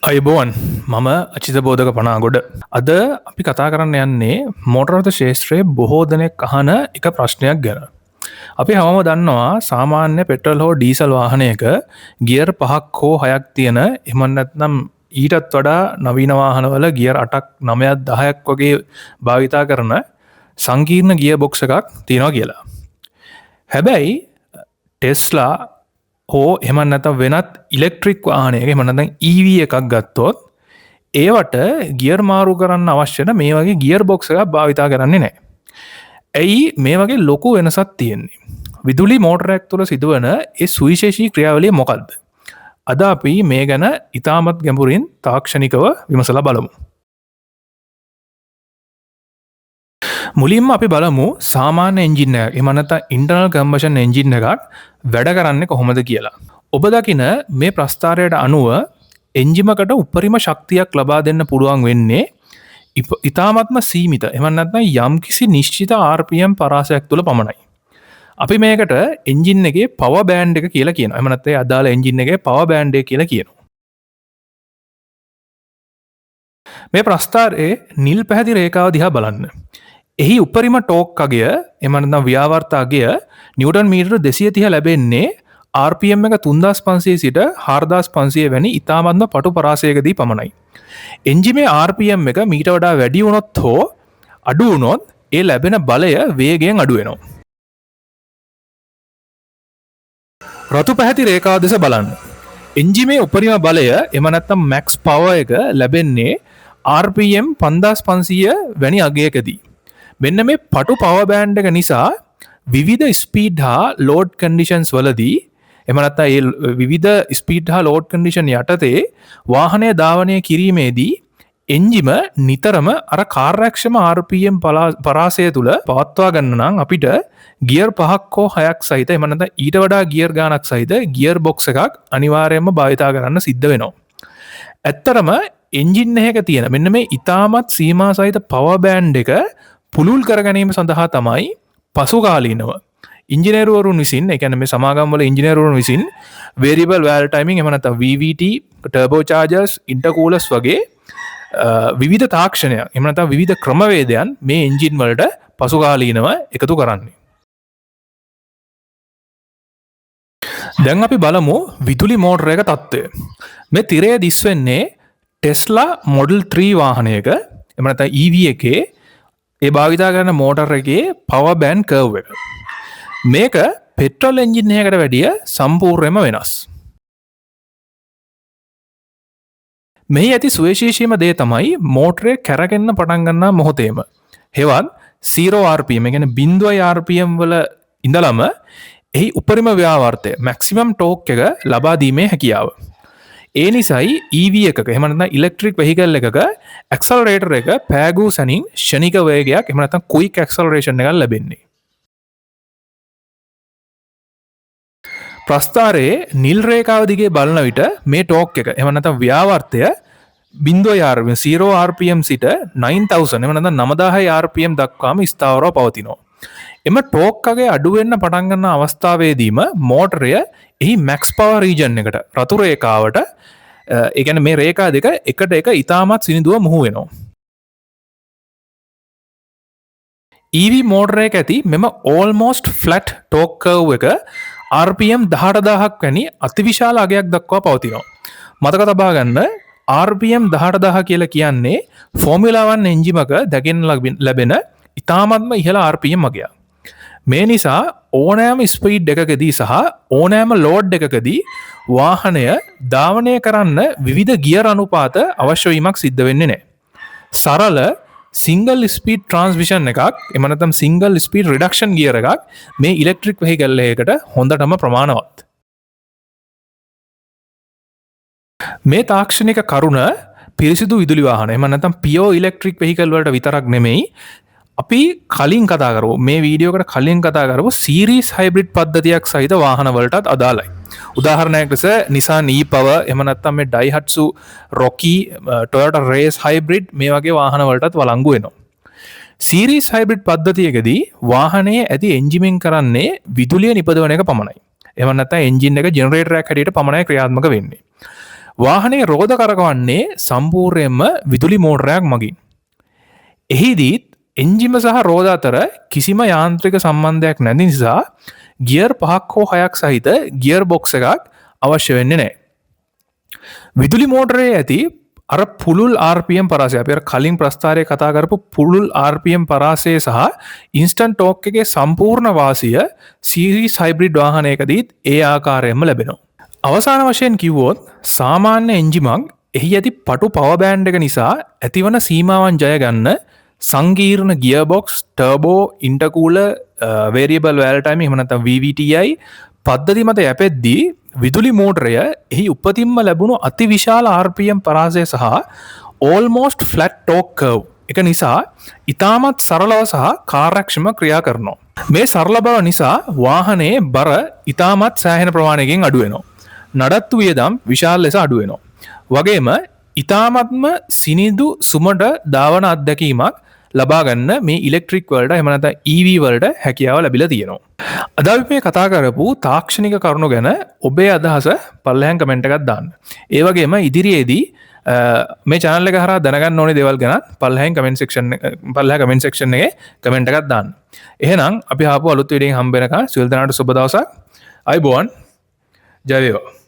අයිබෝන් මම අචිත බෝධක පනාගොඩ අද අපි කතා කරන්න යන්නේ මෝටරර්ථ ශේෂත්‍රයේ බොහෝ දෙනෙක් අහන එක ප්‍රශ්නයක් ගැන. අපි හැමෝම දන්නවා සාමාන්‍ය පෙට්‍රල් හෝ ඩීසල් වාහනයක ගියර් 5ක් හෝ 6ක් තියෙන එහෙම නැත්නම් ඊටත් වඩා නවීන වාහනවල ගියර් 8ක් 9ක් 10ක් වගේ භාවිතා කරන සංකීර්ණ ගියර් බොක්ස් එකක් තියෙනවා කියලා. හැබැයි ටෙස්ලා හෝ එහෙම නැත්නම් වෙනත් ඉලෙක්ට්‍රික් වාහනයක එහෙම නැත්නම් EV එකක් ගත්තොත් ඒවට ගියර් මාරු කරන්න අවශ්‍ය නැ මේ වගේ ගියර් බොක්ස් එකක් භාවිතා කරන්නේ නැහැ. ඇයි මේ වගේ ලොකු වෙනසක් තියෙන්නේ? විදුලි මෝටරයක් තුළ සිදුවන ඒ සුවිශේෂී ක්‍රියාවලිය මොකක්ද? අද අපි මේ ගැන ඉතාමත් ගැඹුරින් තාක්ෂණිකව විමසලා බලමු. මුලින්ම අපි බලමු සාමාන්‍ය එන්ජින් එකක් එහෙම නැත්නම් ඉන්ටර්නල් කම්බෂන් එන්ජින් එකක් වැඩ කරන්නේ කොහොමද කියලා. ඔබ දකින මේ ප්‍රස්ථාරයට අනුව එන්ජිමකට උපරිම ශක්තියක් ලබා දෙන්න පුළුවන් වෙන්නේ ඉතාමත්ම සීමිත එහෙම නැත්නම් යම්කිසි නිශ්චිත RPM පරාසයක් තුළ පමණයි. අපි මේකට එන්ජින් එකේ පවර් බෑන්ඩ් එක කියලා කියනවා. එහෙම නැත්නම් අදාළ එන්ජින් එකේ පවර් බෑන්ඩ් එක කියලා කියනවා. මේ ප්‍රස්ථාරයේ නිල් පැහැති රේඛාව දිහා බලන්න. එහි උපරිම ටෝක් අගය එහෙම නැත්නම් ව්‍යාවර්ත අගය නිව්ටන් මීටර 230 ලැබෙන්නේ RPM එක 3500 සිට 4500 වැනි ඉතාමත්ම පටු පරාසයකදී පමණයි. එන්ජිමේ RPM එක මීට වඩා වැඩි වුණොත් හෝ අඩු වුණොත් ඒ ලැබෙන බලය වේගයෙන් අඩු වෙනවා. රතු පැහැති රේඛාව දෙස බලන්න. එන්ජිමේ උපරිම බලය එහෙම නැත්නම් මැක්ස් පවර් එක ලැබෙන්නේ RPM 5500 වැනි අගයකදී. මෙන්න මේ පටු පවර් බෑන්ඩ් එක නිසා විවිධ ස්පීඩ් හා ලෝඩ් කන්ඩිෂන්ස් වලදී එහෙම නැත්නම් ඒ විවිධ ස්පීඩ් හා ලෝඩ් කන්ඩිෂන් යටතේ වාහනය ධාවනය කිරීමේදී එන්ජිම නිතරම අර කාර්යක්ෂම RPM පරාසය තුල පවත්වා ගන්න නම් අපිට ගියර් 5ක් හෝ 6ක් සහිත එහෙම නැත්නම් ඊට වඩා ගියර් ගානක් සහිත ගියර් බොක්ස් එකක් අනිවාර්යයෙන්ම භාවිතා කරන්න සිද්ධ වෙනවා. ඇත්තරම එන්ජින් එකක තියෙන මෙන්න මේ ඉතාමත් සීමා සහිත පවර් බෑන්ඩ් එක පුළුල් කර ගැනීම සඳහා තමයි පසුකාලීනව ඉංජිනේරුවරුන් විසින් ඒ කියන්නේ මේ සමාගම් වල ඉංජිනේරුවරුන් විසින් variable valve timing එහෙම නැත්නම් VVT turbo chargers intercoolers වගේ විවිධ තාක්ෂණයන් එහෙම නැත්නම් විවිධ ක්‍රමවේදයන් මේ එන්ජින් වලට පසුකාලීනව එකතු කරන්නේ. දැන් අපි බලමු විදුලි මෝටරයක තත්ත්වය. මේ තිරය දිස් වෙන්නේ ටෙස්ලා මොඩල් 3 වාහනයක එහෙම නැත්නම් EV එකේ ඒ භාවිතා කරන මෝටර් එකේ පවර් බෑන්ඩ් කර්ව් එක. මේක පෙට්‍රල් එන්ජින් එකකට වැඩිය සම්පූර්ණයෙන්ම වෙනස්. මෙහි ඇති සුවිශේෂීම දේ තමයි මෝටරේ කැරකෙන්න පටන් ගන්නා මොහොතේම හෙවත් 0 RPM ඒ කියන්නේ 0 RPM වල ඉඳලම එහි උපරිම ව්‍යාවර්තය මැක්සිමම් ටෝක් එක ලබා දීමේ හැකියාව. ඒ නිසායි EV එකක එහෙම නැත්නම් ඉලෙක්ට්‍රික් වෙහිකල් එකක ඇක්සලරේටර් එක පෑගූ සැනින් ක්ෂණික වේගයක් එහෙම නැත්නම් ක්වික් ඇක්සලරේෂන් එකක් ලැබෙන්නේ. ප්‍රස්ථාරයේ නිල් රේඛාව දිගේ බලන විට මේ ටෝක් එක එහෙම නැත්නම් ව්‍යාවර්තය 0 RPM සිට 9000 එහෙම නැත්නම් 9000 RPM දක්වාම ස්ථාවරව පවතිනවා. එම ටෝක් අගය අඩු වෙන්න පටන් ගන්න අවස්ථාවේදීම මෝටරය එහි මැක්ස් පවර් රීජන් එකට රතු රේඛාවට ඒ කියන්නේ මේ රේඛා දෙක එකට එක ඉතාමත් සිනිඳුව මුහු වෙනවා. EV මෝටරයක ඇති මෙම almost flat torque curve එක RPM 18000ක් වැනි අතිවිශාල අගයක් දක්වා පවතිනවා. මතක තබා ගන්න RPM 18000 කියලා කියන්නේ ෆෝමියුලා 1 එන්ජිමක දැකෙන්න ලැබෙන ඉතාමත්ම ඉහළ RPM අගයක්. මේ නිසා ඕනෑම ස්පීඩ් එකකදී සහ ඕනෑම ලෝඩ් එකකදී වාහනය ධාවනය කරන්න විවිධ ගියර් අනුපාත අවශ්‍ය වීමක් සිද්ධ වෙන්නේ නැහැ. සරල සිංගල් ස්පීඩ් ට්‍රාන්ස්මිෂන් එකක් එහෙම නැත්නම් සිංගල් ස්පීඩ් රිඩක්ෂන් ගියර් එකක් මේ ඉලෙක්ට්‍රික් වෙහිකල් එකකට හොඳටම ප්‍රමාණවත්. මේ තාක්ෂණික කරුණ පිරිසිදු විදුලි වාහන එහෙම නැත්නම් පියෝ ඉලෙක්ට්‍රික් වෙහිකල් වලට විතරක් නෙමෙයි අපි කලින් කතා කරමු මේ වීඩියෝ එකට කලින් කතා කරමු සීරීස් හයිබ්‍රිඩ් පද්ධතියක් සහිත වාහන වලටත් අදාළයි. උදාහරණයක් ලෙස Nissan e-Power එහෙම නැත්නම් මේ Daihatsu Rocky Toyota Race Hybrid මේ වගේ වාහන වලටත් වළංගු වෙනවා. සීරීස් හයිබ්‍රිඩ් පද්ධතියකදී වාහනයේ ඇති එන්ජිමින් කරන්නේ විදුලිය නිපදවන එක පමණයි. එහෙම නැත්නම් එන්ජින් එක ජෙනරේටරයක් හැටියට පමණයි ක්‍රියාත්මක වෙන්නේ. වාහනේ රෝද කරකවන්නේ සම්පූර්ණයෙන්ම විදුලි මෝටරයක් මගින්. එහිදීත් එන්ජිම සහ රෝද අතර කිසිම යාන්ත්‍රික සම්බන්ධයක් නැති නිසා ගියර් 5ක් හෝ 6ක් සහිත ගියර් බොක්ස් එකක් අවශ්‍ය වෙන්නේ නැහැ. විදුලි මෝටරයේ ඇති අර පුළුල් RPM පරාසය අපි අර කලින් ප්‍රස්ථාරයේ කතා කරපු පුළුල් RPM පරාසය සහ ඉන්ස්ටන්ට් ටෝක් එකේ සම්පූර්ණ වාසිය සීරීස් හයිබ්‍රිඩ් වාහනයකදීත් ඒ ආකාරයෙන්ම ලැබෙනවා. අවසාන වශයෙන් කිව්වොත් සාමාන්‍ය එන්ජිමක් එහි ඇති පටු පවර් බෑන්ඩ් එක නිසා ඇතිවන සීමාවන් ජය ගන්න සංකීර්ණ ගියර්බොක්ස්, ටර්බෝ, ඉන්ටර්කූලර්, වේරියබල් වැල් ටයිම් එහෙම නැත්නම් VVTi පද්ධති මත යැපෙද්දී විදුලි මෝටරය එහි උපතින්ම ලැබුණු අතිවිශාල RPM පරාසය සහ ඕල්මෝස්ට් ෆ්ලැට් ටෝක් කර්ව් එක නිසා ඉතාමත් සරලව සහ කාර්යක්ෂම ක්‍රියා කරනවා. මේ සරල බව නිසා වාහනයේ බර ඉතාමත් සෑහෙන ප්‍රමාණයකින් අඩු වෙනවා. නඩත්තු වියදම් විශාල ලෙස අඩු වෙනවා. වගේම ඉතාමත්ම සිනිඳු සුමට දාවන අත්දැකීමක් ලබා ගන්න මේ ඉලෙක්ට්‍රික් වලට එහෙම නැත්නම් EV වලට හැකියාව ලැබිලා තියෙනවා. අද අපි මේ කතා කරපු තාක්ෂණික කරුණු ගැන ඔබේ අදහස පල්ලෙහාන් කමෙන්ට් එකක් දාන්න. ඒ වගේම ඉදිරියේදී මේ channel එක හරහා දැනගන්න ඕනේ දේවල් ගැන පල්ලෙහාන් කමෙන්ට් සෙක්ෂන් එකේ කමෙන්ට් එකක් දාන්න. එහෙනම් අපි ආපු අලුත් වීඩියෝකින් හම්බ වෙනකන් සියලු දෙනාට සුබ දවසක්. අයබෝවන්. ජය වේවා.